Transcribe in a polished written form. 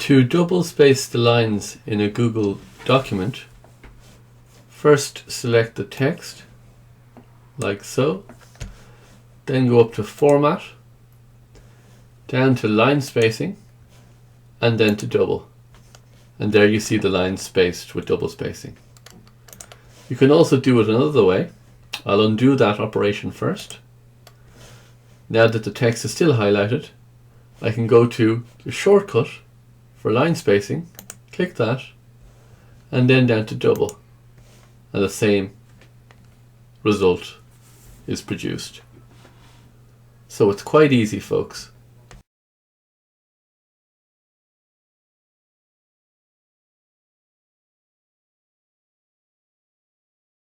To double space the lines in a Google document, first select the text, like so, then go up to Format, down to Line Spacing, and then to Double. And there you see the lines spaced with double spacing. You can also do it another way. I'll undo that operation first. Now that the text is still highlighted, I can go to the shortcut for line spacing, click that, and then down to double. And the same result is produced. So it's quite easy, folks.